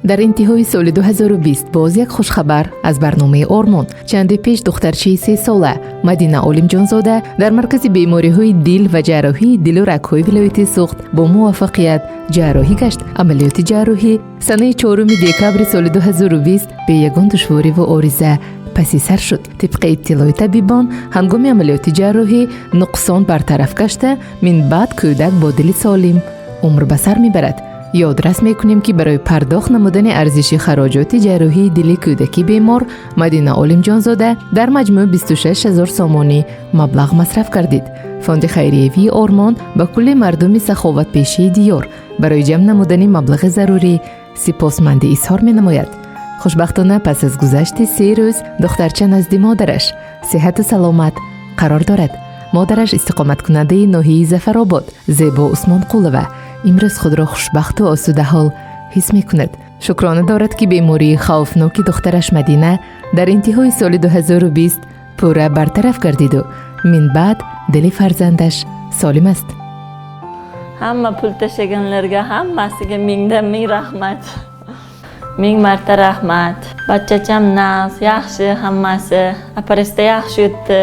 در انتهای سال 2020 باز یک خوشخبر از برنامه آرمان. چندی پیش دخترچه 3 ساله مدینه عالم جانزاده در مرکز بیماری‌های دل و جراحی دل و رگ‌های ولایت سوخت با موفقیت جراحی گشت. عملیات جراحی سنه 4 دکبر سال 2020 به یگان دشواری و عارضه پسی سر شد. طبق اطلاع طبیبان هنگام عملیات جراحی نقصان برطرف گشته، من بعد کودک با دل سالم عمر به سر میبرد. یادرس میکنیم که برای پرداخت نمودن ارزش خراجات جراحی دل کودکی بیمار مدینه عالم جانزاده در مجموع 26,000 سامانی مبلغ مصرف کردید. فوند خیریوی آرمان با کل مردم سخاوت پیشه دیار برای جمع نمودن مبلغ ضروری سپاسمندی اظهار می نماید. خوشبختانه پس از گذشت 3 روز دخترچه نزد مادرش صحت و سلامت قرار دارد. مادرش استقامت کننده ناحیه ظفرآباد زیبا عثمان قولوه امروز خود را خوشبخت و آسوده حال حس می کند. شکرانه دارد که بیماری خوفناک دخترش مدینه در انتهای سال 2020 پوره برطرف گردید و من بعد دل فرزندش سالم است. Hamma pul tashlaganlarga hammasiga ming rahmat. Ming marta rahmat. Bachacham nas, yaxshi hammasi. Operatsiya yaxshi o'tdi.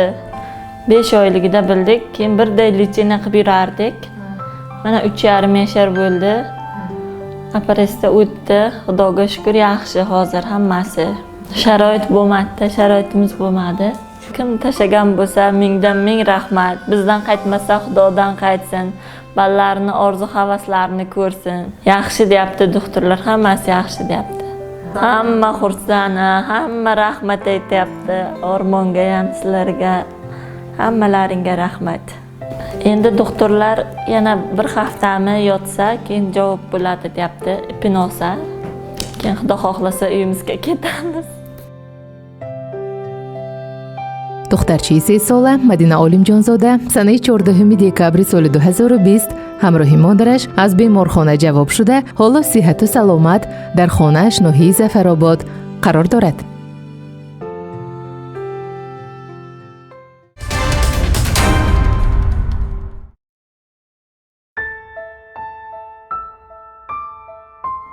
5 oyligida bildik, keyin birday lechena qilib yurardik. Mana 3,5 yashar bo'ldi. Operatsiya o'tdi. Xudoga shukr, yaxshi hozir hammasi. Sharoit bo'lmadi, sharoitimiz bo'lmadi. Kim tashlagan bo'lsa ming rahmat. Bizdan qaytmasa Xudodan qaytsin. Balalarni orzu havaslarini ko'rsin. Yaxshi deyapti doktorlar, hammasi yaxshi deyapti. Hamma xursand, hamma rahmat aytyapti. Ormonga ham sizlarga hammalaringga rahmat. Endi doktorlar yana bir haftami yotsa, keyin javob bo'ladi deyapti. Ipini olsa, keyin Xudo xohlasa uyimizga ketamiz. دخترچه 3 ساله مدینه عالم جانزاده سنه 14 دکبر سال 2020 همراه مادرش از بیمارخانه جواب شده حالا صحت و سلامت در خانه‌اش ناحیه ظفرآباد قرار دارد.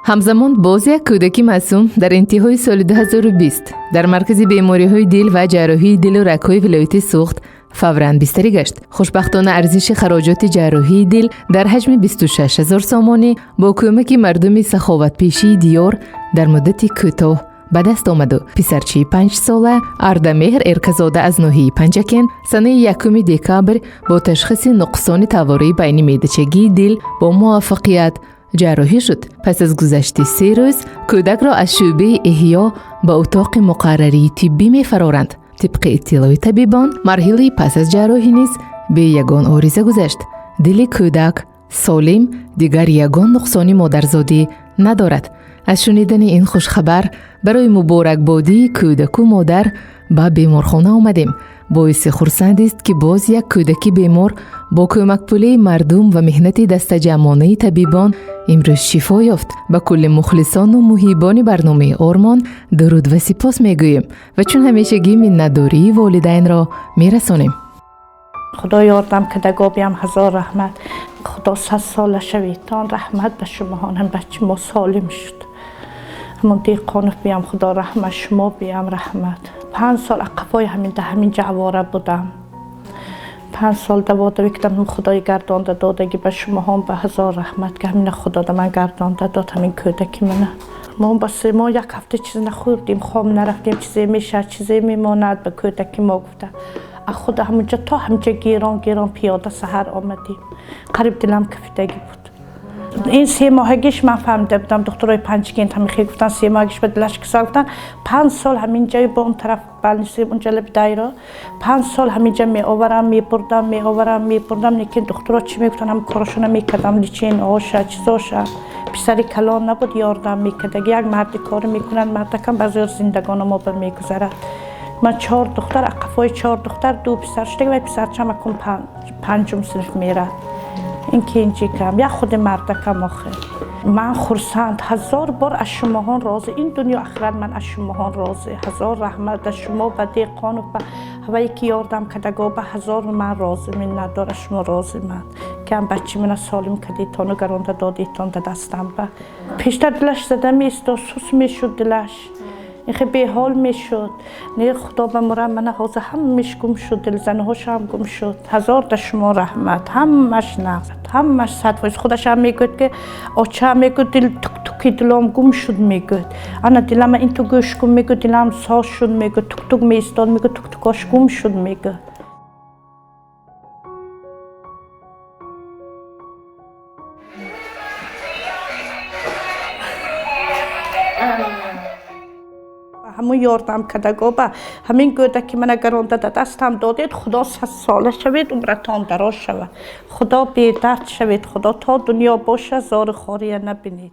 همزمان باز یک کودک معصوم در انتهای سال 2020 در مرکز بیماری‌های دل و جراحی دل و رگ‌های ولایت سوخت فوراً بستری گشت. خوشبختانه ارزش خراجات جراحی دل در حجم 26,000 سامانی با کمک مردم سخاوت پیشه دیار در مدت کوتاه به دست آمد و پسرچه 5 ساله اردمهر ارکزاده از ناحیه پنجکن سنه 1 دکبر با تشخیص نقصان توارای بین معده‌چگی دل با موفقیت جراحی شد. پس از گذشت 3 روز کودک را از شعبه احیا به اتاق مقرری طبی می فرارند. طبق اطلاع طبیبان مرحله پس از جراحی نیز به یگان عارضه گذشت. دل کودک سالم دیگر یگان نقصان مادرزادی ندارد. از شنیدن این خوش خبر برای مبارکبادی کودک و مادر به بیمارخانه آمدیم. باعث خرسند است که باز یک کودکی بیمار با کمک پوله مردم و مهنت دست جمعانه طبیبان امروز شفا یافت. به کل مخلصان و محبان برنامه آرمان درود و سپاس میگوییم و چون همیشگی منتداری والدین را میرسانیم. خدا یاردم که دگابیم 1000 رحمت. خدا 100 ساله شویتان رحمت به شما هم بچه ما سالم شد. همون دیقانف بیم خدا رحمت شما بیم رحمت. 5 سال اقفای همین جواره بودم. 5 سال دوادوی کردم خدای گردانده دادگی به شما هم به 1000 رحمت که همین خدا ده من گردانده داد همین کودکی منه. ما بس ما یک هفته چیز نخوردیم خواب نرفتیم چیزی میشه چیزی میماند به کودکی ما گفته. خدا همونجا تا همونجا گیران پیاده سحر آمدیم. قریب دلم کفیدگی بود. این 3 ماهگیش من فهمیده بودم دکترای پنجگین هم خیلی گفتن 3 ماهگیش به دلش کسال گفتن 5 سال همینجا با اون طرف بالنسی اونجا لب دایره 5 سال همینجا می آورم میبردم لیکن دکترها چی میگفتن هم کارشون میکردم لیچین آشه چیزاشه پسری کلان نبود یاردم میکرد یک مرد کار میکنن مرد کم بازار زندگان ما بر میگذرد. من 4 دختر اقفای 4 دختر 2 پسر شده و پسرچم اکن 5 صنف میره. این که اینجی کم یا خود مردکم آخه من خرسند 1000 بار از شما ها راضی این دنیا آخرت من از شما ها راضی 1000 رحمت از شما به دیقان و به هوایی که یاردم کدگاه به 1000 من راضی من نداره شما راضی من که هم بچه من سالم کردی تانو گرانده دادی تان دستم با پیشتر دلش زده میست و سوس میشد دلش این خیلی به حال میشد نه خدا به مرم من حاضر همش گم شد دل زنه هاش هم گم شد هزار تا شما رحمت همش نقصد همش صد فایز خودش هم میگوید که آچه هم میگوید دل تک تکی دلم گم شد میگوید انا دلم این تو گوش کن میگوید دلم ساز شد میگوید تک تک میستاد میگوید تک تکاش گم شد میگوید همون یاردم کدگو با همین گوده که من گرانده دستم دادید خدا 100 ساله شوید عمرتان دراز شود خدا بی درد شوید خدا تا دنیا باشه زار خاری نبینید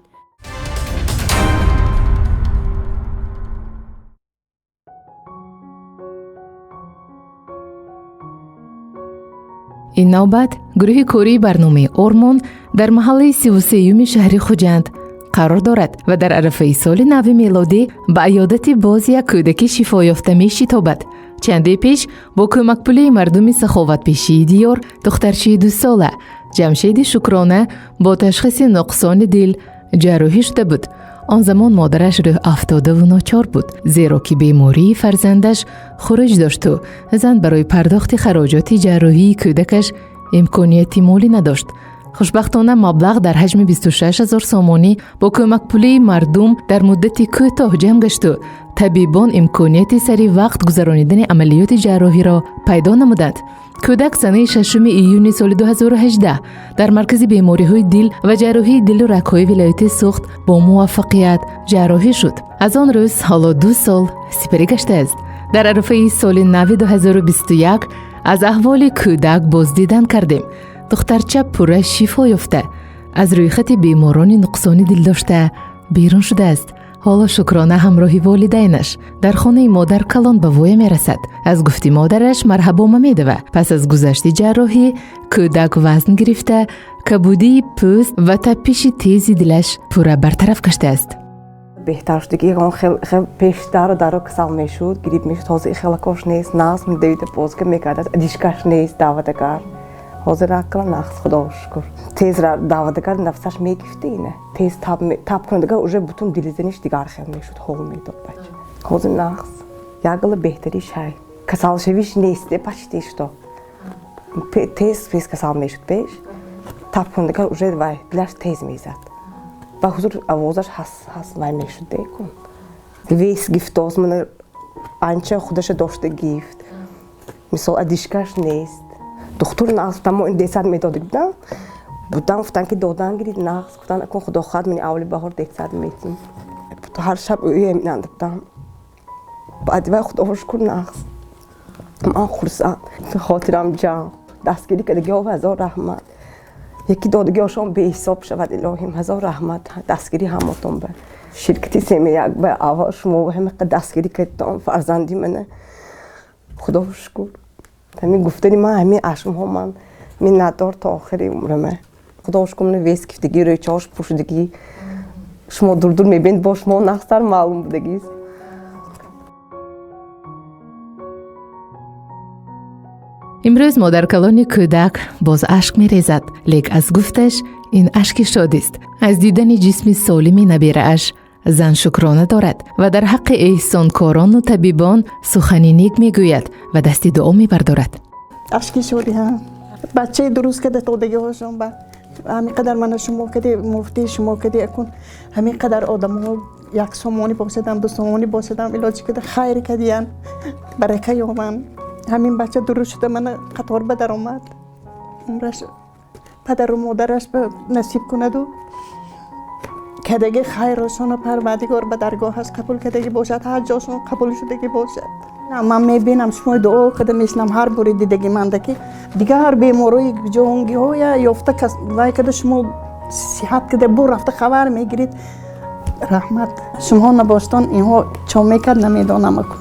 این نوبت گروه کوری برنامه آرمان در محله 33 شهر خوجند قرار دارد و در عرفه سال نو میلادی به عیادت باز یک کودک شفا یافته می شتابد. چندی پیش با کمک پولی مردم سخاوت پیشی دیار دخترچه 2 ساله جمشید شکرانه با تشخیص نقصان دل جراحی شده بود. آن زمان مادرش روح افتاده و ناچار بود زیرا که بیماری فرزندش خروج داشت و زن برای پرداخت خراجات جراحی کودکش امکانیت مالی نداشت. خوشبختانه مبلغ در حجم 26,000 سامانی با کمک پولی مردم در مدت کوتاه جمع گشت و طبیبان امکانیت سریع وقت گذرانیدن عملیات جراحی را پیدا نمودند. کودک سنه 6 ایون سال 2018 در مرکز بیماری‌های دل و جراحی دل و رگ‌های ولایت سوخت با موفقیت جراحی شد. از آن روز حالا 2 سال سپری گشته است. در عرفه سال نو 2021 از احوال کودک بازدیدن کردیم. دخترچه پوره شفا یافته از روی خط بیماران نقصان دل داشته بیرون شده است. حالا شکرانه همراهی والدینش در خانه مادر کلان به وی میرسد. از گفتی مادرش مرحبا میده و پس از گذشت جراحی کودک وزن گرفته کبودی پوست و تپش تیزی دلش پوره برطرف گشته است. بهتر شد که اون خیلی پیشتر درو کسال میشد گریب میشد تازه خیلی کاش نیست ناس من دویده پوزک میکرد دیشکش نیست دعوتگر حاضر اکل نقص خدا شکر تیز را دعوتگر نفسش میگفته اینه تیز تاب کنندگار اوجه بتون دیلیزنیش دیگر خیلی میشد حال میداد بچه حاضر نقص یاگل بهتری شای کسال شویش نیست پچتیش تو تیز پیش کسال میشد پیش تاب کنندگار اوجه وای دلش تیز میزد و حضور آوازش حس وای میشد دیکن ویس گیفتاز من آنچه خودش داشته گیفت مثال دیشکش نیست دکتر نقص تمام این دیسات میدادی بودم گفتن که دادن گرید نقص گفتن اکن خدا خواهد منی اولی بهار دیسات میتیم هر شب اوی می‌نند بودم بعد وقت خدا شکر نقص من خرسان خاطرم جان دستگیری کردگی و هزار رحمت یکی دادگی هاشون به حساب شود الهیم هزار رحمت دستگیری همتون به شرکتی سیمی یک به آوا شما و همه دستگیری کردم فرزندی منه خدا شکر همین گفتنی من همین عشم ها من ندار تا آخری عمرمه خدا شکر من ویس کفتگی روی چاش پوشدگی شما دور دور میبینید با شما نقصتر معلوم بودگی امروز مادر کلان کودک باز اشک میریزد لیک از گفتش این اشک شادی است. از دیدن جسم سالم نبیره اش زن شکرانه دارد و در حق احسانکاران و طبیبان سخنی نیک میگوید و دستی دعا میبردارد. اشکی شدی ها بچه درست کده تودگی هاشون با همین قدر من شما کده مفتی شما کده اکن همین قدر آدم ها یک سامانی باشدم 2 سامانی باشدم علاج کده خیر کدیان برکه یومن همین بچه درست شده من قطار به در آمد عمرش پدر و مادرش به نصیب کند و کدگی خیرشون و پروردگار به درگاهش قبول کدگی باشد هر جاشون قبول شدگی باشد من میبینم شما دعا کده میشنم هر بوری دیدگی منده که دیگه هر بیماری جونگی ها یا یافته کس وای کده شما صحت کده بور رفته خبر میگیرید رحمت شما نباشتان اینها چون میکرد نمیدانم اکن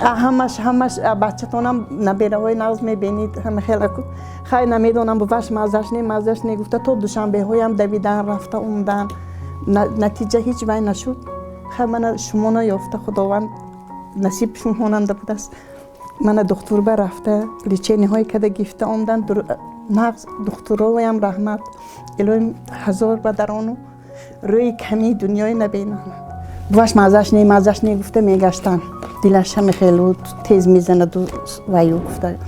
همش بچه تونم نبیره های نغز میبینید همه خیلی خیلی نمیدونم بوش مزش نی گفته تو دوشنبه هایم دویدن رفته اومدن نتیجه هیچ وای نشد خیلی من شما نیافته خداوند نصیب شما هننده بود است من دکتر به رفته لیچینی های کده گفته اومدن نقص دخترها و هم رحمت الهی هزار بدرانو روی کمی دنیای نبینن باش مازش نی گفته میگشتن دلش هم خیلی تیز میزنه و یو گفته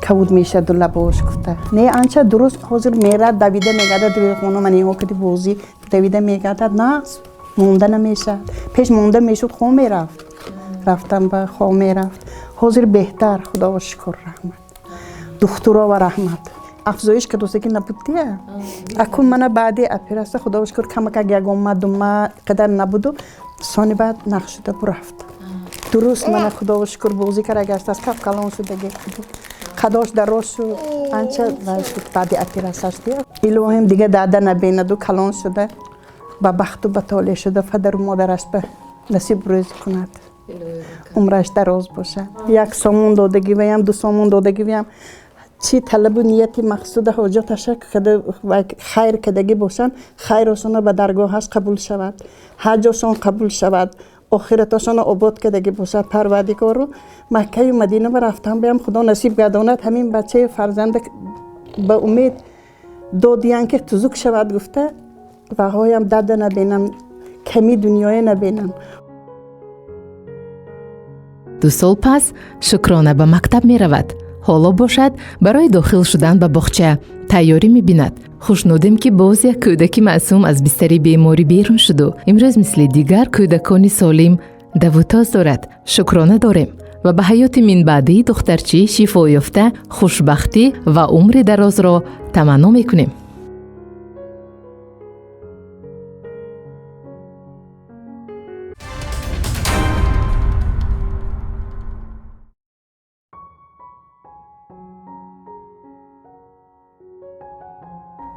کود میشه دو لباش گفته نه آنچه درست حاضر میره دویده میگرده دوی خونه من اینو کدی بوزی دویده میگرده نقص مونده نمیشه پیش مونده میشد خون میرفت رفتم به خون میرفت حاضر بهتر خدا و شکر رحمت دخترها و رحمت افزایش که دوستی که نبودیه اکون من بعدی اپیراسته خدا و شکر کم که یک اومد ما قدر نبودو سانی بعد نقش شده برفت درست من خدا و شکر بوزی که رگشت از کف کلان شده قداش دراز شد آنچه شد بعدی اپیراسته شده الهیم دیگه داده نبیند و کلان شده با بخت و بطاله شده پدر و مادرش به نصیب روز کند عمرش دراز باشه یک سامون دادگی ویم دو سامون دادگی ویم چی طلب و نیتی مقصود حاجتش خیر کدگی باشن خیرشان به درگاهش قبول شود حجشان قبول شود آخرتشان آباد کدگی باشد پروردگار رو مکه و مدینه و رفتن بیم خدا نصیب گرداند همین بچه فرزند به امید دادیان که تزوک شود گفته و هایم داده نبینم کمی دنیای نبینم 2 سال پس شکرانه به مکتب می رود. حالا باشد برای داخل شدن به باغچه تیاری می بیند. خوشنودیم که باز یک کودک معصوم از بستری بیماری بیرون شد و امروز مثل دیگر کودکان سالم دوتاز دارد. شکرانه داریم و به حیات من بعدی دخترچی شفا یافته خوشبختی و عمر دراز را تمنا می کنیم.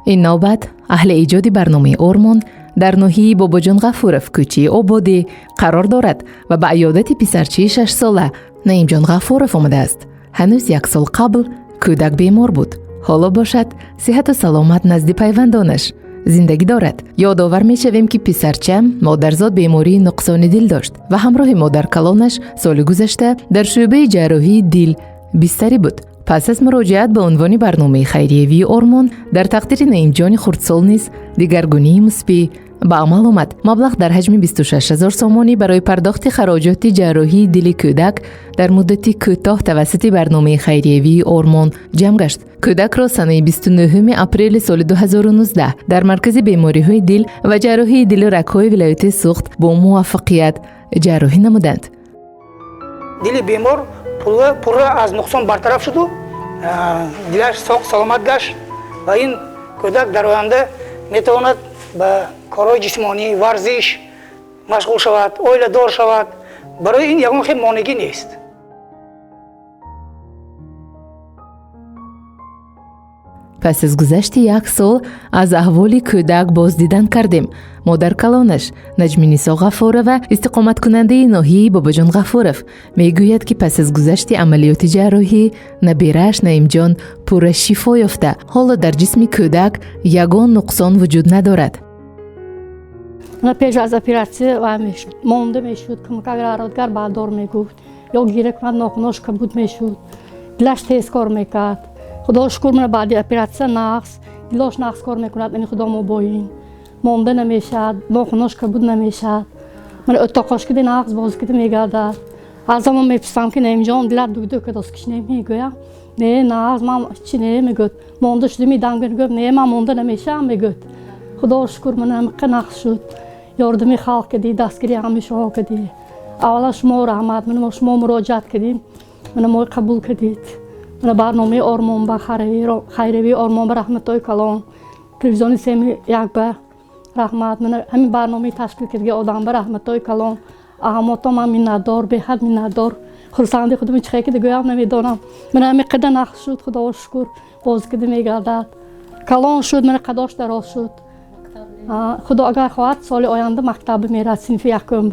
این نوبت اهل ایجاد برنامه آرمان در ناحیه باباجان غفورов کوچه آبادی قرار دارد و به عیادت پسرچی 6 ساله نعیم جان غفورов آمده است. هنوز 1 سال قبل کودک بیمار بود. حالا باشد صحت و سلامت نزد پیوندانش زندگی دارد. یادآور می‌شویم که پسرچم مادرزاد بیماری نقصان دل داشت و همراه مادر کلانش سال گذشته در شعبه جراحی دل بستری بود. پس از مراجعت به عنوان برنامه خیریوی آرمان در تقدیر نعیم جان خردسال نیز دگرگونی مثبت به عمل آمد. مبلغ در حجم 26000 سامانی برای پرداخت خراجات جراحی دل کودک در مدتی کوتاه توسط برنامه خیریوی آرمان جمع گشت. کودک را سنه 29 اپریل سال 2019 در مرکز بیماری‌های دل و جراحی دل و رگ‌های ولایت سوخت با موفقیت جراحی نمودند. دل بیمار پورا از نقصان برطرف شد و دلش ساق سلامت گشت و این کودک در آینده میتواند به کارهای جسمانی ورزش مشغول شود، اویله دار شود. برای این یگان خیلی مانگی نیست. پس از گذشت 1 سال از احوال کودک بازدیدن کردیم. مادر کلانش نجمینیسا غفورov و استقامت کننده ناحیه باباجان غفورov میگوید که پس از گذشت عملیات جراحی نبیرش نعیم جان پور شفا یافته. حالا در جسم کودک یگان نقصان وجود ندارد. من پیش از اپراسیون و مانده میشد که اگر آرادگر بردار میگفت یا گیره کند ناخناش کبود میشد. دلش تیز کار میکرد. خدا شکر من بعد اپراسیون نقص دلش نقص کار میکند. این خدا ما با این مانده نمیشد، ناخناش کبود نمیشد. من اتاقش کدی نقص باز کدی میگردد. از زمان میپرسم که نعیم جان دلت دویده که دست کش نمیگویم. نه نقص من چی نمیگوید. مانده شدی میدم میگوید نه من مانده نمیشم میگوید. خدا شکر من هم نقص شد. یاردمی خلق کردی، دستگیری همیشه ها کردی. اولا شما رحمت، من شما مراجعت کردیم، من ما قبول کردید. من برنامه آرمان با خیریوی آرمان با رحمتای کلان، تلویزیونی سیمی یک به رحمت، من همین برنامه تشکیل کردی آدم با رحمتای کلان. احماتا من میندار، به حد میندار. خرسندی خودم چه که دیگه هم نمیدانم. من همین قدر نقص شد، خدا شکر باز کردی میگردد. کلان شد، من قداش دراز شد. خدا اگر خواهد سال آینده مکتب میرد صنف یکم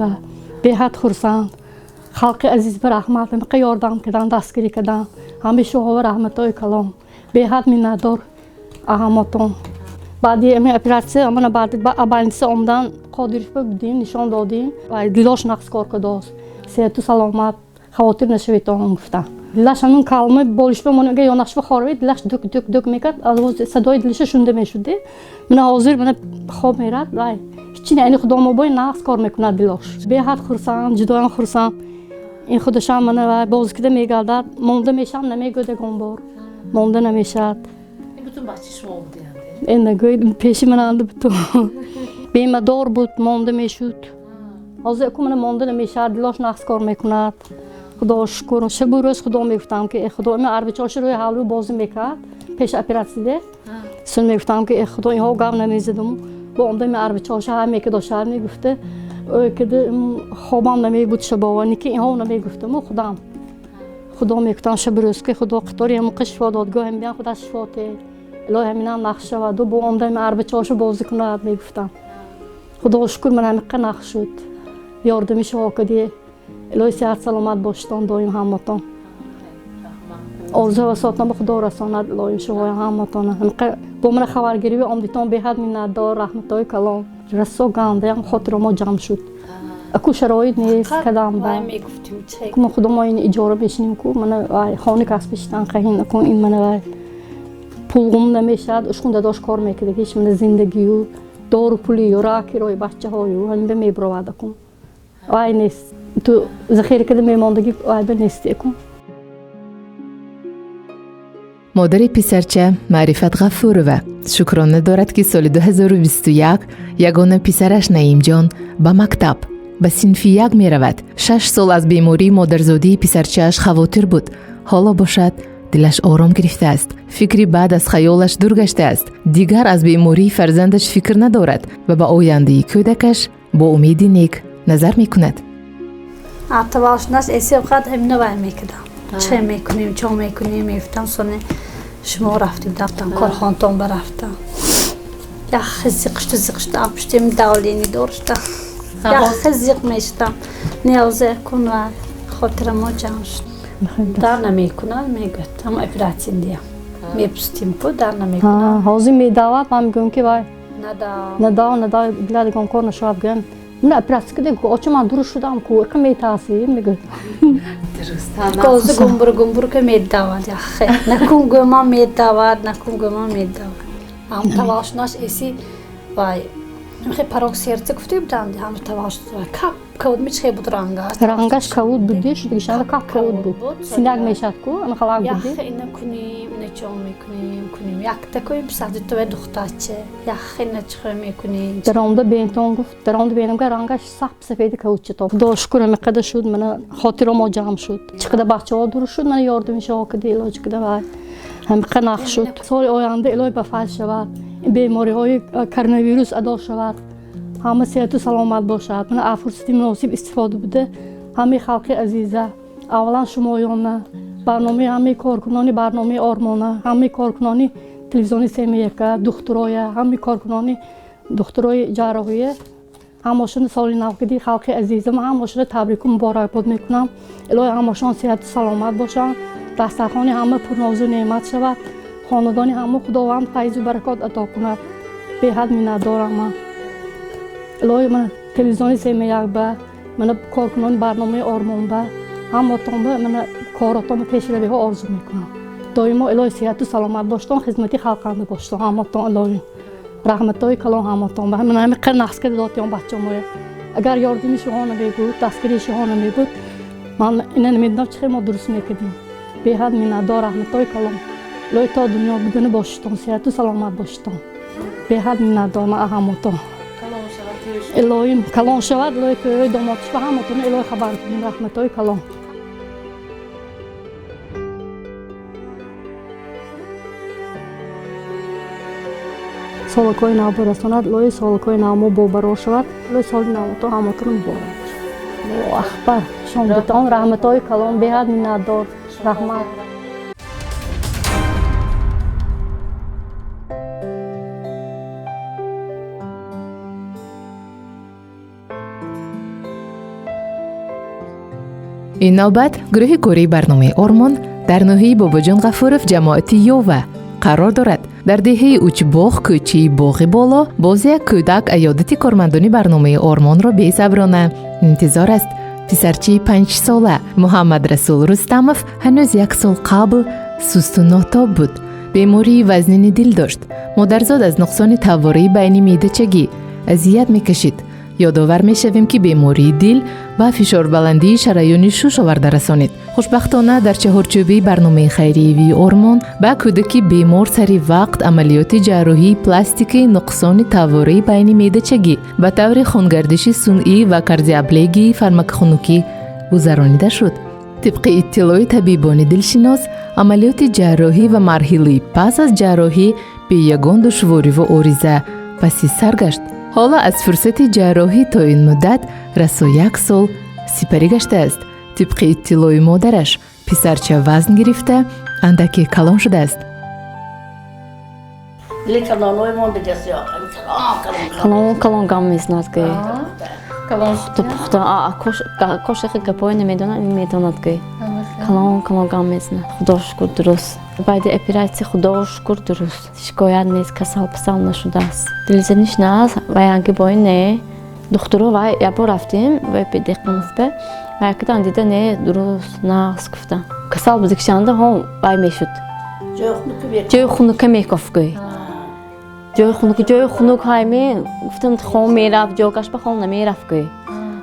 به حد خرسند. خلق عزیز به رحمت هم یاردم کردن، دستگیری کردن. همیشه ها و رحمتای کلام به حد میندار احماتون. بعدی امی اپراسیون من بعد ابانسی آمدن قادرش بودیم نشان دادیم و دلش نقص کار کرداست. صحت و سلامت خاطر نشویتان گفتن. دلش همون کلمه بالش به من یا نقش بخوره دلش دک دک دک میکرد از صدای دلش شونده میشده من حاضر من خواب میرد وای هیچی نه یعنی خدا ما با نقص کار میکنه دلش به حد خرسان جدا خرسان این خودش هم من باز کده میگردد مونده میشم نمیگوده گنبار مونده نمیشد بتون بچه شما بودی این نگوید پیش من انده بتون بیمه دار بود مونده میشد از اکو من مونده نمیشد دلش نقص کار میکند خدا شکر شب و روز خدا میگفتم که خدا من عربچاش روی حالو باز میکرد پیش اپراتسیده سن میگفتم که خدا اینها گام نمیزدم با اونده من عربچاش همه که داشتم میگفته که خوابم نمیبود شبانی که اینها نمیگفتم خدا میگفتم شب روز که خدا قطاری هم قشوا دادگاه هم بیان خدا شفاته الهی همینم نقشه و دو با اونده من عربچاش بازی کنه میگفتم خدا شکر من همه نقش شد یاردمیش ها کدی الهی صحت سلامت باشتان دایم همتان آرزو و ساتنا به خدا رساند الهی شما همتان با من خبرگیری و آمدیتان به حد میندار رحمتای کلام رسو گنده هم خاطر ما جمع شد اکو شرایط نیست کدام با که خدا ما این اجاره بشنیم که من خانه کسب بشتن خواهیم اکو این من پولم نمیشد اشکون داداش کار میکرده هیچ من زندگی و دار و پولی و راکی روی بچه های و همین به میبرود اکو وای نیست تو ذخیره کده میماندگی وای به نیست اکو مادر پسرچه معرفت غفورова شکرانه دارد که سال 2021 یگانه پسرش نعیم جان به مکتب به صنف 1 می رود. 6 سال از بیماری مادرزادی پسرچه‌اش خواطر بود. حالا باشد دلش آرام گرفته است. فکری بعد از خیالش دور گشته است. دیگر از بیماری فرزندش فکر ندارد و به آینده کودکش با امیدی نیک نظر می کند. اتواشناش اسیب خد همینو باید میکردم چه میکنیم چه میکنیم میفتم سونه شما رفتیم رفتم کارخانتون برفتم یا خزیقشت زیقشت آبشتیم دولینی دورشتم یا خزیق میشتم نیازه کن و خاطر ما جمع شد در نمیکنن میگوید هم اپراتین دیم میپستیم که در نمیکنن حاضر میداود من میگم که وای ندا بلاد کار نشواب گن من اپراتس کده که آچه من دور شدم که که میتاثیر میگه کاز گمبر که میداود یا خیلی نکن گما میداود هم تواشناش ایسی وای خیلی پاروکسیرت گفته بودم هم تواش کود میشه بود رنگش کود بودیش دیگه شده کود بود سینگ میشد کو اما خلاق یا بودی خیلی نکنیم نچون میکنیم یک تکویم پسرد تو دخترچه یا خیلی نچخه میکنیم درامده بینتون گفت درامده بینم که رنگش سفید کود چطور داشکر مقدر شد من خاطر ما جمع شد چقدر بچه ها دور شد من یاردمش ها کدی علاج کده و هم قناخ شد سال آینده الهی بفعل شود بیماری های کرونا ویروس ادا شود همه صحت و سلامت باشد من فرصتی مناسب استفاده بده همه خلق عزیزه اولا شمایان برنامه همه کارکنان برنامه آرمانه همه کارکنان تلویزیونی سیمیکه دکترای همه کارکنان دکترای جراحی همشون سال نو کدی خلق عزیزم همشون تبریک و مبارکباد میکنم الهی همشون صحت و سلامت باشن دسترخوان همه پرناز و نعمت شود خاندان همه خداوند فیض و برکات عطا کند به حد میندارم من الهی من تلویزیونی سیمیک به من کارکنان برنامه آرمان به همتون به من کاراتون پیشروی ها آرزو میکنم دائما الهی صحت و سلامت باشتن خدمتی خلقنده باشتن همتون الهی رحمتای کلام همتون به من همه قر نقص کرده دادیم بچه‌م اگر یاردمی شما نمیگود دستگیری شما نمیگود من اینا نمیدونم چه ما درست میکردیم به حد میندار رحمتای کلام الهی تا دنیا بدون باشتن صحت و سلامت باشتن به حد میندار ما همتون الهی کلام شود الهی که دامادش به همتون الهی خبر کنیم رحمتای کلام سالکای نو برساند الهی سالکای نو ما باورا شود الهی سال نو تو همتون مبارک الله اکبر شامتان رحمتای کلام به حد میندار رحمت این نوبت گروه کاری برنامه آرمان در ناحیه باباجان غفورов جماعت یووا قرار دارد. در دهه اوچباغ کوچه باغ بالا باز یک کودک عیادت کارمندان برنامه آرمان را بی‌صبرانه انتظار است پسرچی 5 ساله محمد رسول رستمов هنوز 1 سال قبل سست و ناتاب بود. بیماری وزن دل داشت. مادرزاد از نقصان تواری بین معده‌چگی اذیت میکشید. یادآور میشویم که بیماری دل با فشار بلندی شریان شش آورده رسانید. خوشبختانه در چهارچوبی برنامه خیریه آرمان با کودکی بیمار سری وقت عملیات جراحی پلاستیکی نقصان تواری بین معده‌چگی به طور خونگردشی صنعی و کاردیوپلاژی فارماکوخونیکی گذرانیده شد. طبق اطلاع طبیبان دلشناس، عملیات جراحی و مرحله پس از جراحی به یگان دشواری و عارضه پس سرگشت. حالا از فرصت جراحی تا این مدت رسا 1 سال سپری گشته است. طبق اطلاع مادرش پسرچه وزن گرفته اندکی کلان شده است. کلان گام میزند که کاشخ گپای نمیداند که کلان گام میزند. خدا شکر درست. بعد اپراسیون خدا شکر درست. شکایت نیست، کسل پسل نشده است. دلزنیش نه و یعنی باید نه. دکترها و یه بار رفتیم و به دقیقه و یکی‌تان دیده نه درست نه گفتن. کسل بزرگشانده هم وای میشد. جای خونک میکافگی. جای خونک هایی گفتم خون میرفت جاگش به خون نمیرفت که.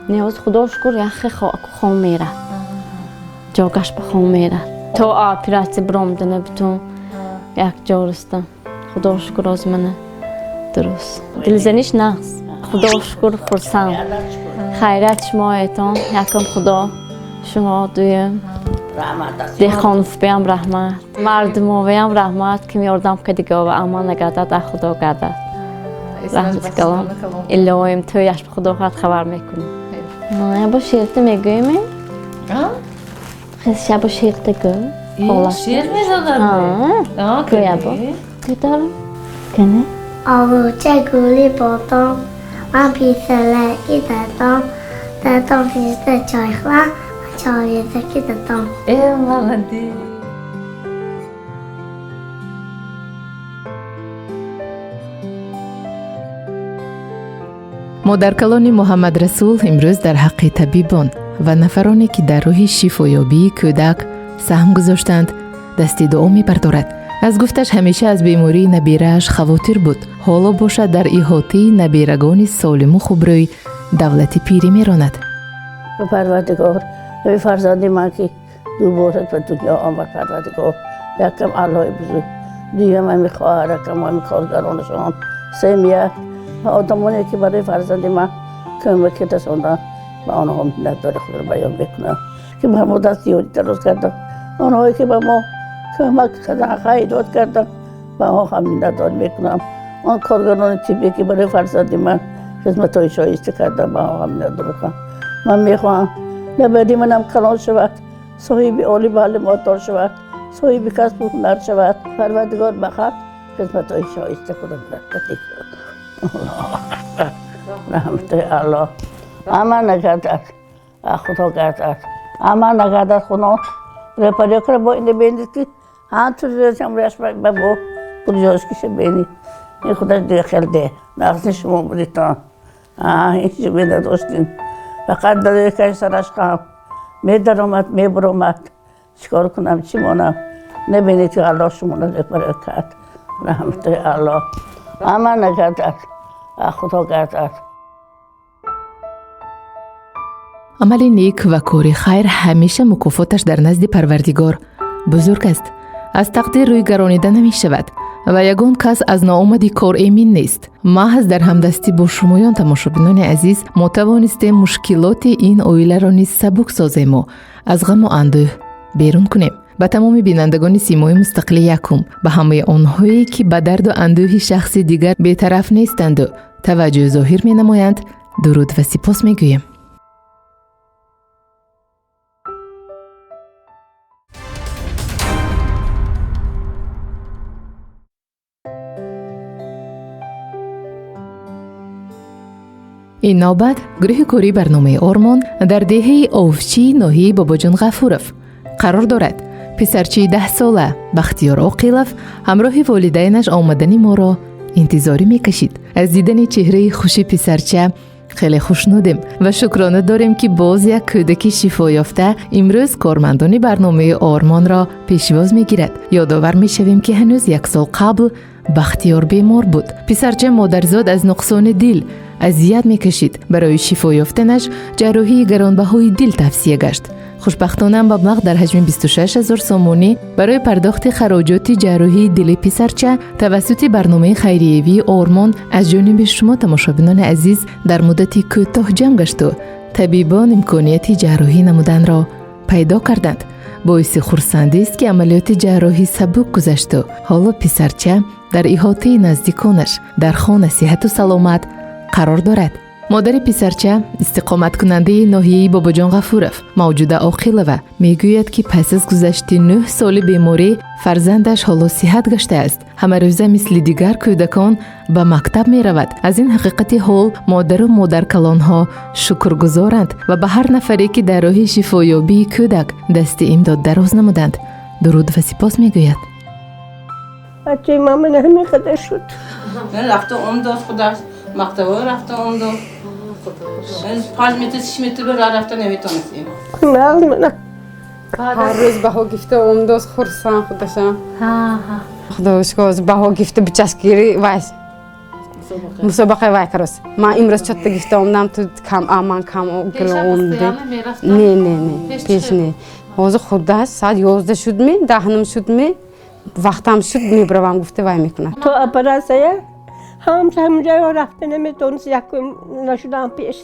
نیاز خدا شکر یخی خون میره. جاگش به خون میره. تا اپراسیون برام دنه بتون یک جا رستم. خدا شکر از منه درست. دلزنیش نه. خدا شکر خرسند. خیرات شما ایتان یکم خدا شما دویم. دیخانف بیام رحمت. مردم بیام رحمت که میاردم که دیگه و امان نگردد از خدا گردد. رحمت کلام. الهیم تویش به خدا خبر میکنم. نه با شیرت میگویی؟ خیلی با شیرت گو. شیر میزدن. گویا با. گدارم. کنه؟ آوچه گولی بادام. من پیسله کی دادم پیسله چایخلا چایزه کی دادم. مالدی. مادرکلان محمد رسول امروز در حق طبیبان و نفرانی که در راه شفایابی کودک سهم گذاشتند دست دعا می‌بردارد. از گفتش همیشه از بیماری نبیره‌اش خواطر بود. حالا باشد در احاطه نبیرگان سالم و خوبروی دولت پیری می‌راند. پروردگار به فرزند من که دوباره به دنیا آمد پروردگار یکم الله بزرگ دیگه من خواهرکم من کارگرانشان سمیه آدمانی که برای فرزند من کمک رساندن و آنها نداره خود رو بیان بکنم که من مدت یاری درست کردم. آنهایی که به ما کمک کردن خیرات کردن و آنها هم نداره میکنم. آن کارگران طبی که برای فرزند من خدمت های شایسته کردن و آنها هم نداره کنم. من میخواهم نبردی منم کلان شود، صاحب عالی معلومات دار شود، صاحب کسب و هنر شود. پروردگار بخواد خدمت های شایسته کنم. رحمت الله امان نگردد خدا گردد امان نگردد خدا رپاری کنه با اینه بینید که هر طور رسیم ریش با بریجاش کشه بینی این خدا دیگه خیلی ده نقصی شما بودیتان هیچ بینده داشتین فقط داره که سرش خواهم می در آمد می بر آمد چیکار کنم چی مانم نبینید که الله شما رپاری کرد. رحمت الله امان نگردد خدا گردد. عمل نیک و کار خیر همیشه مکافاتش در نزد پروردگار بزرگ است. از تقدیر روی گرانیده نمی شود و یگان کس از ناآمدی کار امین نیست. محض در همدستی با شمایان تماشابینان عزیز ما توانستیم مشکلات این عائله را نیز سبک سازیم و از غم و اندوه بیرون کنیم. به تمام بینندگان سیمای مستقل یکم، به همه آنهایی که به درد و اندوه شخص دیگر بی‌طرف نیستند و توجه ظاهر می نمایند درود و سپاس می گویم. این نوبت گروه کاری برنامه آرمان در دهه اوفچی ناحیه باباجان غفورف قرار دارد. پسرچی 10 ساله بختیار عاقلف همراه والدینش آمدن ما را انتظاری میکشید. از دیدن چهره خوشی پسرچه خیلی خوشنودیم و شکرانه داریم که باز یک کودک شفا یافته امروز کارمندان برنامه آرمان را پیشواز میگیرد. یادآور میشویم که هنوز 1 سال قبل بختیار بیمار بود. پسرچه مادرزاد از نقصان دل اذیت میکشید. برای شفا یافتنش جراحی گرانبهای دل توصیه گشت. خوشبختانه مبلغ در حجم 26,000 سومانی برای پرداخت خراجات جراحی دل پسرچه توسط برنامه خیریه‌ای آرمان از جانب شما تماشابینان عزیز در مدت کوتاه جمع گشت و طبیبان امکانیت جراحی نمودن را پیدا کردند. باعث خرسندی است که عملیات جراحی سبک گذشت و حالا پسرچه در احاطه نزدیکانش در خانه صحت و سلامت قرار دارد. مادر پسرچه استقامت کننده ناحیه باباجان غفورов موجود عاقل و میگوید که پس از گذشت 9 سال بیماری فرزندش حالا صحت گشته است. همه روزه مثل دیگر کودکان به مکتب می رود. از این حقیقت حال مادر و مادرکلان ها شکرگزارند و به هر نفری که در راه شفایابی کودک دست امداد دراز نمودند درود و سپاس میگوید. بچه مامان همین قدر شد. من رفته داد خودش مکتبه رفته داد. من 5 متر 6 متر راه رفته نمیتونستیم. نه هر روز بها گفته داد خورسان خودشم. خداش کوز بها گفته بچسگیری وایس. مسابقه وای کراس. ما امروز چت گفته اومدم تو کم آمان کم گلونده. نه پیش نه. اوز خودش ساعت 11 شد می 10 شد می وقتم شد میبروم گفته وای میکنه. تو اپراسیه همونجا رفته نمیتونست یکم نشدم پیش.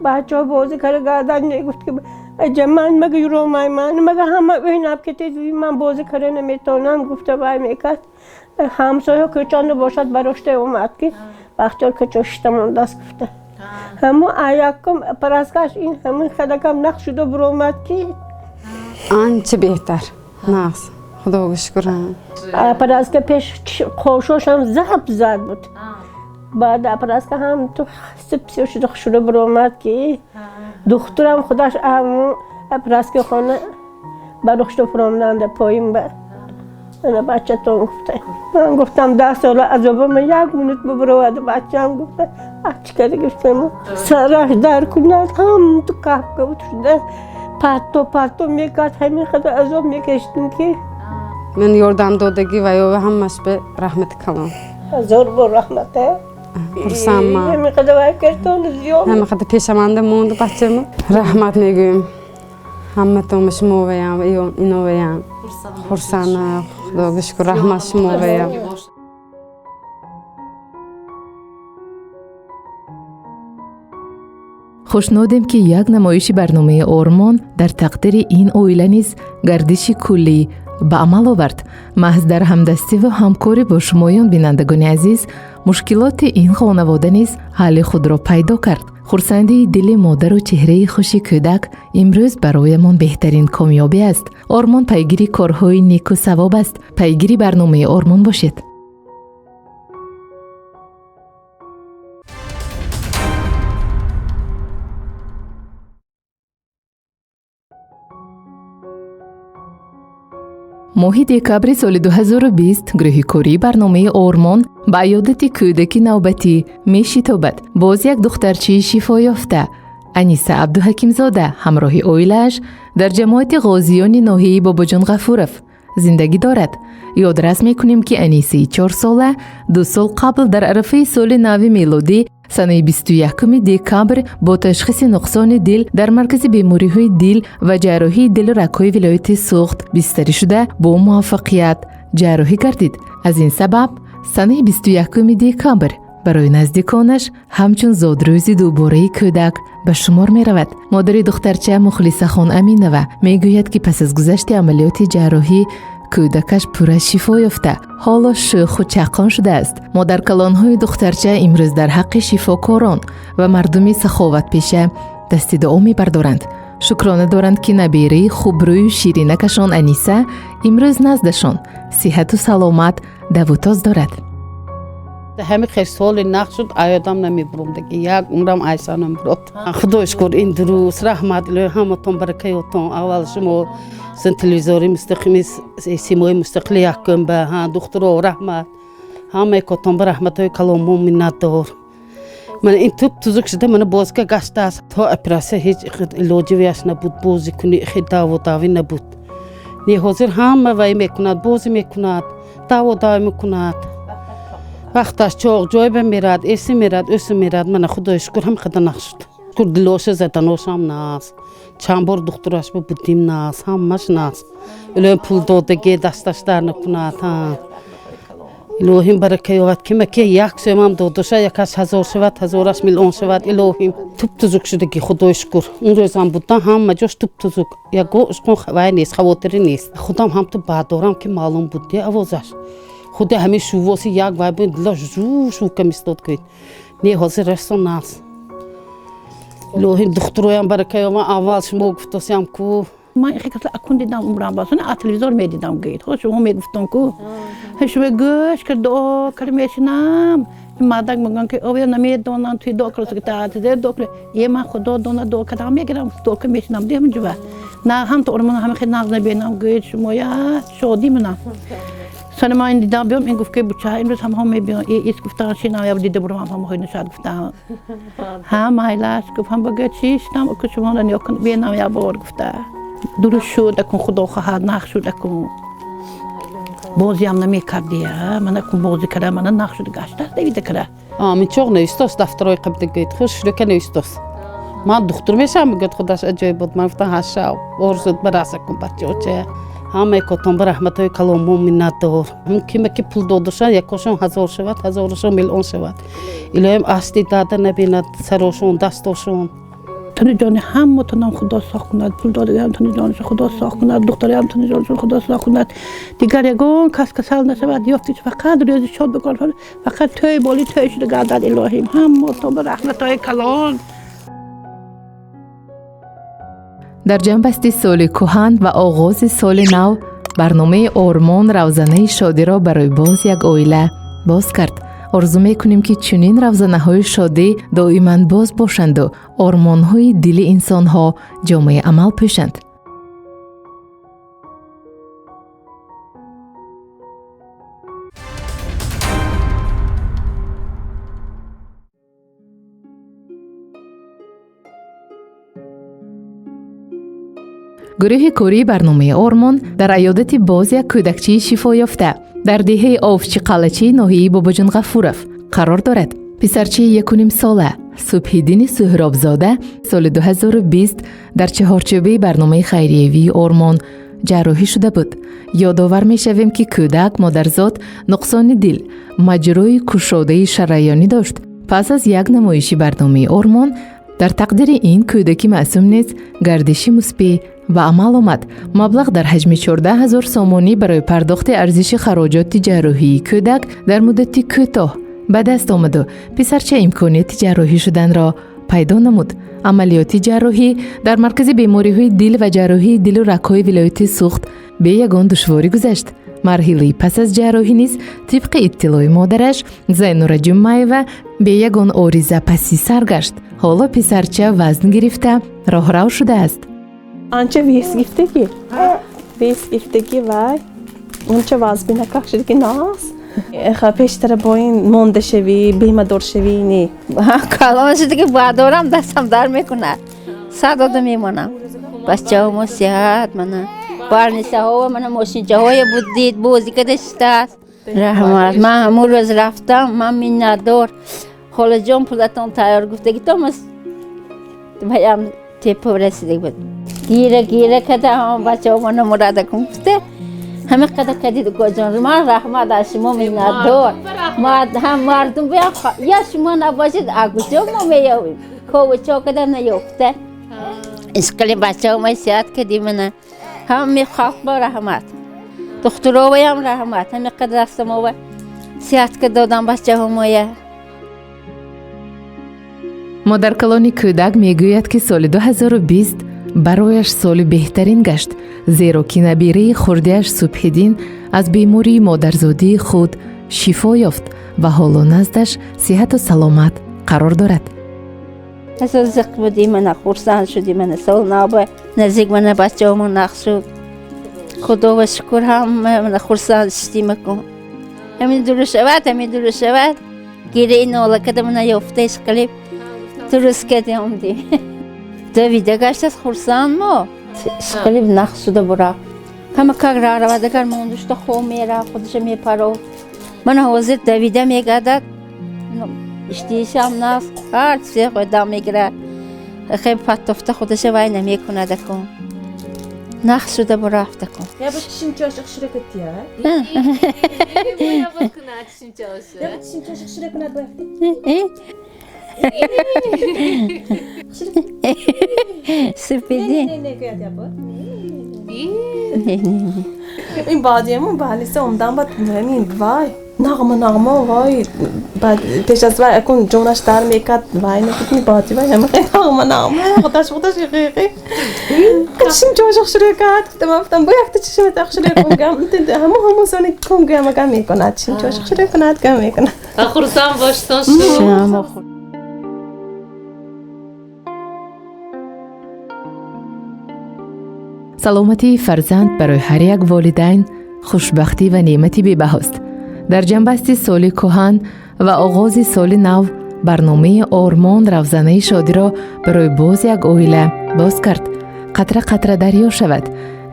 بچه ها بازی کردن گفت که من مگه یورو من مگه همه این اب که تیزی من بازی کرده نمیتونم گفته وای میکرد. همسایه که چند باشد براشته اومد که بخچار که چشتمون دست گفته. همون یکم پرسکش این همون خدکم نقش شده برومد که آنچه بهتر ناس خدا رو شکرم. پرسکه پیش خوشش هم زد بود. بعد پرسکه هم تو سپسی شده برومد که دخترم خودش همون پرسکه خانه برخشت فرامدن در پایین به بچه تون گفته. من گفتم 10 سال عذابه من 1 منوت ببرود بچه هم گفته چی کرده گفتم سرش در کند هم تو قهقه شده پرتو میکرد همین خدا عذاب میکشتیم که من یاردم دادگی و یا همش به رحمت کلام. هزار بار رحمته. خرسم ما. همین خدا وای کردن زیاد. همین خدا پیشمانده موند بچه ما. رحمت میگویم. همه تو شما ویم اینو ویم. خرسانه خدا بشکر رحمت شما ویم. خوشنودیم که یک نمایش برنامه آرمان در تقدیر این اویله نیز گردش کلی به عمل آورد. محض در همدستی و همکاری با شمایان بینندگان عزیز مشکلات این خانواده نیز حل خود را پیدا کرد. خرسندی دل مادر و چهره خوشی کودک امروز برایمان بهترین کامیابی است. آرمان پیگیری کارهای نیک و ثواب است. پیگیری برنامه آرمان باشید. ماه دکبر سال 2020 گروه کاری برنامه آرمان به عیادت کودک نوبتی می شتابد. باز یک دخترچه شفا یافته انیسه عبدالحکیم زاده همراه اویلش در جماعت غازیان ناحیه باباجان غفورov زندگی دارد. یادرس می کنیم که انیسه 4 ساله 2 سال قبل در عرفه سال نو میلادی سنه 21 دکبر با تشخیص نقصان دل در مرکز بیماری‌های دل و جراحی دل رگ‌های ولایت سوخت بستری شده با موفقیت جراحی گردید. از این سبب سنه 21 دکبر برای نزدیکانش همچون زادروزی دوباره کودک به شمار می رود. مادر دخترچه مخلصه خان امینوه می گوید که پس از گذشت عملیات جراحی کودکش پوره شفا یافته. حالا شوخ و چقان شده است. مادر کلانهای دخترچه امروز در حق شفاکاران و مردمی سخاوت پیشه دست دعا می بردارند. شکرانه دارند که نبیره خوبروی و شیرینکشان انیسه امروز نزدشان صحت و سلامت دوتاز دارد. همه خیلی سال نقش شد آیادم نمیبرم دیگه یک عمرم ایسا نمیبرد. خدا شکر این دروس رحمت الله همتون برکیتون. اول شما سن تلویزیونی مستقیم سیمای مستقلی یکم به دختر و رحمت همه کتون بر رحمت های کلام منت دار. من این توپ تزک شده من باز که گشته است تا اپراسه هیچ علاجی ویش نبود بازی کنی خیلی داوی نبود نی حاضر همه وای میکند بازی میکند داوی میکند وقتش چاق جای بمیرد ایسی میرد اوسی میرد من خدای شکر هم خدا نخشد شکر دلوش زدنوش هم ناس چند بار دکترش بودیم ناس همش ناس الهی پول دادگی دستش در نکند الهیم برکه وقت که مکه یک سوم دادوشه یکش 1000 شود 1000 میلیون شود الهیم توپ تزک شده که خدای شکر اون روز هم بودن هم مجاش توپ تزک یا گوش کن خواه نیست خواهتری نیست خودم هم تو بعد دارم که معلوم بود دی آوازش خود همین شواسی یک وای بود دلش شو کم استاد کرد نی حاضر رسون ناس الهیم دخترویم برکه و اول شما گفتم کو من خیلی اکون دیدم عمرم باز نه تلویزیون میدیدم گید خوش شما میگفتن کو شما گوش کرد دو کلمه‌شنام مادر میگن که اوه نمیدونن توی دو کلاس کتاد دو یه من خدا دو کدام میگیرم دو کلمه‌شنام دیم جوا نه هم تو ارمان هم خیلی ناز نبینم گید شما یا شادی منم سن ما این دیدم بیام این گفت که بچه این روز هم میبینم ایست گفتن شینا یا دیده برام هم خواهی نشاد گفتن هم مایلاش گفت هم بگه چیستم که شما را نیاکن بینم یا بار گفته درست شد اکن خدا خواهد نخ شد اکن بازی هم نمی کردی من اکن بازی کرده من نخ شد گشته دویده کرده من چوغ نویستاست دفترهای قبل گید خوش شده نویستاست من دختر میشم میگد خودش عجایب بود من گفتم هشا ورزد براس کن بچه چه همه کتون بر رحمت های کلام منت دار هم که پول دادوشن یکاشون 1000 شود 1000 میلیون شود الهیم اصلی داده نبیند سرشون دستشون تنی جان هم متنم خدا ساخت کند پول داده هم تنی جانش خدا ساخت کند دختری هم تنی جانش خدا ساخت کند دیگر یگان کس کسل نشود یافتیش فقط ریاضی شاد بکن فقط توی بالی توی شده گردد الهیم هم متنم بر رحمت های کلام در جنبستی سال کهن و آغاز سال نو برنامه آرمان روزانه شادی را برای باز یک عائله باز کرد. آرزو میکنیم که چنین روزانه های شادی دائما باز باشند و آرمان های دل انسان ها جامعه عمل پیشند. گروه کاری برنامه آرمان در عیادت باز یک کودکچه شفا یافته در دهه آفچی قلچه ناحیه باباجان غفورف قرار دارد. پسرچه 1.5 ساله صبحیدین سهرابزاده سال 2020 در چهارچوبه برنامه خیریوی آرمان جراحی شده بود. یادآور می شویم که کودک مادرزاد نقصان دل مجروی کشاده شریانی داشت. پس از یک نمایش برنامه آرمان در تقدیر این کودکی معصوم نیز گردشی مثبت و عمل آمد. مبلغ در حجم 14,000 سامانی برای پرداخت ارزش خراجات جراحی کودک در مدتی کوتاه به دست آمد و پسرچه امکانیت جراحی شدن را پیدا نمود. عملیات جراحی در مرکز بیماری‌های دل و جراحی دل و رگ‌های ولایت سوخت به یگان دشواری گذشت. مرحله پس از جراحی نیز طبق اطلاع مادرش زینور جمعیوه به یگان آریزه پسی سرگشت. حالا پسرچه وزن گرفته راهرو شده است. آنچه ویس گفتگی وای اونچه وزن بینکه شده که ناس پیشتر با این مونده شوی بیمه دار شوی نی کلام شده که باید دارم دستم در میکنه صداده میمونم بچه ها صحت منه بارنیسه ها و منه ماشینچه های بودید بازی که داشته است رحمت من همون روز رفتم من منت دار خاله جان پولتان تیار گفته که تو بایم تیپ رسیده بود گیره کده هم بچه ها منه مراده کن گفته همه قدر کدید که جان من رحمت از شما منت دار هم مردم بیا یا شما نباشید اگوچه ما میاویم کوچه کده نیفته اسکلی بچه ها ما سیاد کدی منه هم میخواه با رحمت دختر ها هم رحمت همه قدر است ما سیاد که دادم بچه ها مایه مادر کلانی کودک میگوید که سال 2020 برایش سال بهترین گشت زیرا که نبیره خردیش صبحیدین از بیماری مادرزادی خود شفا یافت و حالا نزدش صحت و سلامت قرار دارد. از زق بودی من خورسان شدی من سال نابه نزدیک من بچه همون نقص شد خدا و شکر هم من خورسان شدی مکن همین دور شود گیره این اولا کده منو یافته کلیپ درست کردیم دی دویده گشت از خورسان ما کلیپ نقص شده برا همه کار را دگر موندش تا خو میره خودش میپرو من حاضر دویده میگردد اشتیشم ناس هر چیزی خودم میگیره خیلی پتفته خودش وای نمیکنه دکن نقص شده برا رفته کن یا باش چشم چاشق شرکتی ها؟ یا باش کنه چشم چاشق یا چشم چاشق شرکت کنه باید سپیدی این بادیمون بالیسه عمدن باید همین وای نغمه وای بعد پیش از وای اکن جونش در میکرد وای نکردنی بادی وای همه نغمه خودش یقیقی چشم چاشق شرکت گفتم افتم با یک چشم تخ شرکت کنم همون سونی کنم گم میکنه چشم چاشق شرکت گم میکنه خورسان باش تا شو саломати фарзанд барои ҳар як волидайн хушбахтӣ ва неъмати бебаҳост. дар ҷанбасти соли кӯҳан ва оғози соли нав барномаи ормон равзанаи шодиро барои боз як оила боз кард. қатра қатра дарьё шавад.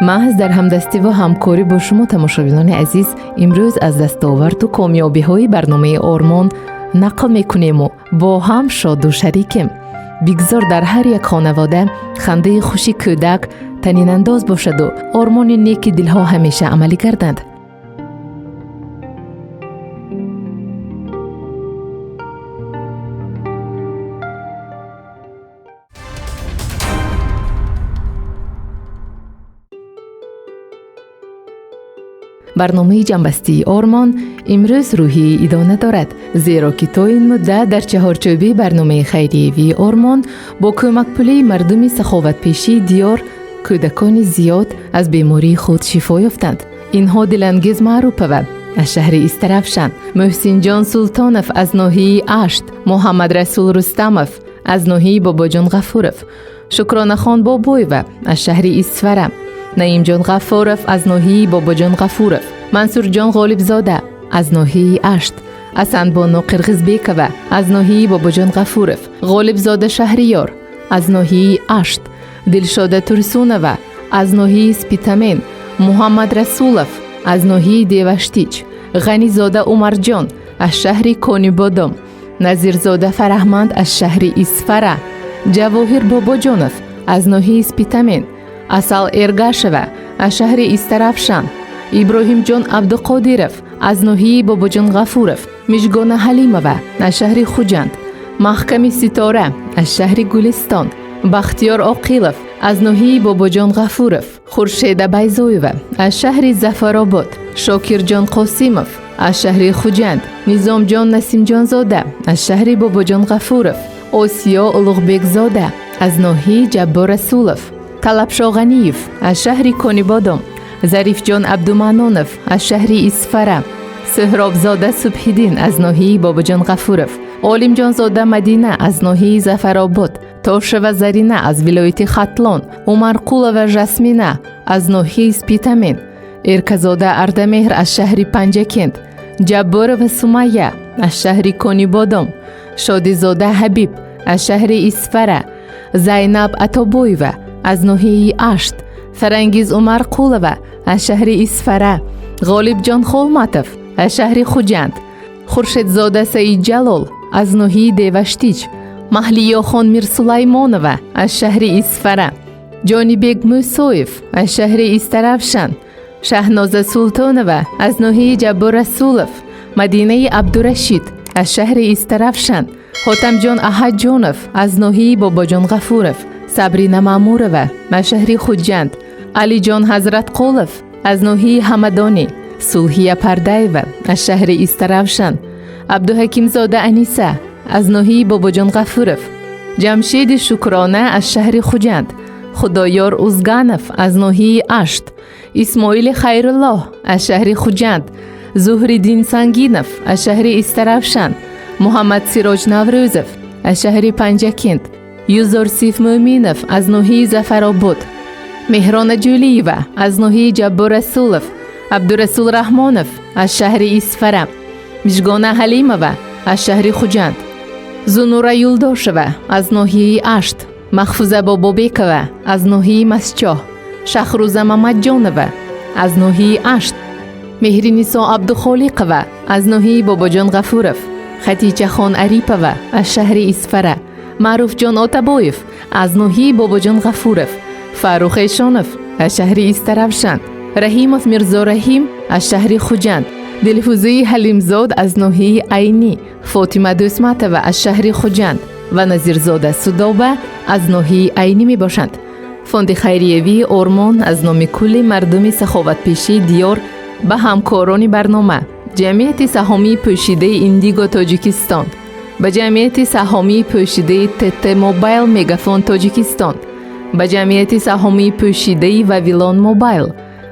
маҳз дар ҳамдастӣ ва ҳамкорӣ бо шумо тамошобинони азиз имрӯз аз дастоварду комёбиҳои барномаи ормон нақл мекунему бо ҳам шоду шарикем. бигзор дар ҳар як хонавода хандаи хуши кӯдак танинандоз бошаду ормони неки дилҳо ҳамеша амалӣ гарданд. барномаи ҷанбастии ормон имрӯз рӯҳии идона дорад, зеро ки то ин муддат дар чаҳорчӯбии барномаи хайриявии ормон бо кӯмакпулии мардуми саховатпешии диёр кӯдакони зиёд аз бемории худ шифо ёфтанд. инҳо дилангез маъруфава аз шаҳри Истарафшанд, Муҳсинҷон Султонов аз ноҳияи Ашт, Муҳаммад Расул Рустамов аз ноҳияи Бобоҷон Ғафуров, Шукронахон Бобоева аз шаҳри Исфара, Наимҷон Ғафуров аз ноҳияи Бобоҷон Ғафуров, Мансурҷон Ғолибзода аз ноҳияи Ашт, Асанбоно Қирғизбекова аз ноҳияи Бобоҷон Ғафуров, Ғолибзода Шаҳриёр аз ноҳияи Ашт, Дилшода Турсунова аз ноҳияи Спитамен, Муҳаммад Расулов аз ноҳияи Деваштич, Ғанизода Умарҷон аз шаҳри Конибодом, Назирзода Фараҳманд аз шаҳри Исфара, Ҷавоҳир Бобоҷонов аз ноҳияи Спитамен, Асал Эргашева аз шаҳри Истарафшан, Иброҳимҷон Абдуқодиров аз ноҳияи Бобоҷон Ғафуров, Мишгона Ҳалимова аз шаҳри Хуҷанд, Маҳками Ситора аз шаҳри Гулистон, Бахтиёр Оқилов аз ноҳияи Бобоҷон Ғафуров, Хуршеда Байзоева аз шаҳри Зафаробод, Шокирҷон Қосимов аз шаҳри Хуҷанд, Низомҷон Насимҷонзода аз шаҳри Бобоҷон Ғафуров, Осиё Улуғбекзода аз ноҳияи Ҷаббор Расулов, Талабшо Ғаниев аз шаҳри Конибодом, Зарифҷон Абдуманонов аз шаҳри Исфара, Сӯҳробзода Субҳиддин аз ноҳияи Бобоҷон Ғафуров, Олимҷонзода Мадина аз ноҳияи Зафаробод, Тошева Зарина аз вилояти Хатлон, Умарқулова Жасмина аз ноҳияи Спитамен, Эрказода Ардамеҳр аз шаҳри Панҷакент, Ҷабборова Сумайя аз шаҳри Конибодом, Шодизода Ҳабиб аз шаҳри Исфара, Зайнаб Атобоева аз ноҳияи Ашт, Фарангиз Умарқулова аз шаҳри Исфара, Ғолибҷон Холматов аз шаҳри Хуҷанд, Хуршедзода Саидҷалол аз ноҳияи Деваштич, Маҳлиёхон Мирсулаймонова аз шаҳри Исфара, Ҷонибек Мусоев аз шаҳри Истарафшан, Шаҳноза Султонова аз ноҳияи Ҷаббор Расулов, Мадинаи Абдурашид аз шаҳри Истарафшан, Ҳотамҷон Аҳадҷонов аз ноҳияи Бобоҷон Ғафуров, Сабрина Маъмурова аз шаҳри Хуҷанд, Алиҷон Ҳазратқулов аз ноҳияи Ҳамадонӣ, Сулҳия Пардаева аз шаҳри Истарафшан, Абдуҳакимзода Аниса аз ноҳияи Бобоҷон Ғафуров, Ҷамшеди Шукрона аз шаҳри Хуҷанд, Худоёр Узганов аз ноҳияи Ашт, Исмоили Хайруллоҳ аз шаҳри Хуҷанд, Зуҳриддин Сангинов аз шаҳри Истарафшан, Муҳаммад Сироҷ Наврӯзов аз шаҳри Панҷакент, Юзорсиф Мӯъминов аз ноҳияи Зафаробод, Меҳрона Ҷулиева аз ноҳияи Ҷаббор Расулов, Абдурасул Раҳмонов аз шаҳри Исфара, Мишгона Ҳалимова از شهر خوجند، زنوره یولداشوه از ناحیه اشت، محفوظه بابابیکوه از ناحیه مسچاه، شخروزه محمد جانوه از ناحیه اشت، مهرینیسا عبدالخالقوه از ناحیه باباجان غفورف، خدیجه خان عریپوه از شهر اسفره، معروف جان آتبایف از ناحیه باباجان غفورف، فاروق ایشانف از شهر استرفشند، رحیمов میرزا رحیم از شهر خوجند، دلفوزی حلیمزاد از ناحیه عینی، فاطمه دوسمتوه از شهر خوجند و نظیرزاده سودابه از ناحیه عینی می باشند. فوند خیریوی آرمان از نام کل مردم سخاوت پیشی دیار به همکاران برنامه، جمعیت سهامی پوشیده ایندیگو تاجیکستان، به جمعیت سهامی پوشیده تت موبایل میگافون تاجیکستان، به جمعیت سهامی پوشیده وویلان موبایل،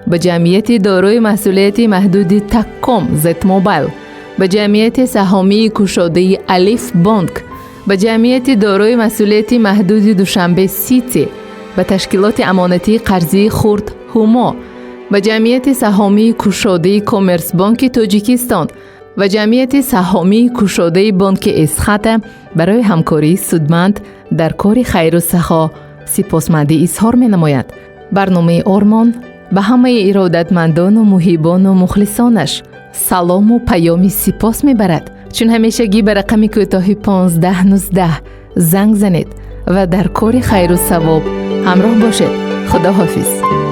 به جمعیت دارای مسئولیت محدود تککام زت موبایل، به جمعیت سهامی کشاده الف بانک، به جمعیت دارای مسئولیت محدود دوشنبه سیتی، به تشکیلات امانتی قرضی خرد هما، به جمعیت سهامی کشاده کامرس بانک تاجیکستان و جمعیت سهامی کشاده بانک اسخط برای همکاری سودمند در کار خیر و سخا سپاسمندی اظهار می نماید. برنامه آرمان به همه ارادتمندان و محبان و مخلصانش سلام و پیام سپاس می برد، چون همیشگی به رقم کوتاه 1519 زنگ زنید و در کار خیر و ثواب همراه باشید. خدا حافظ.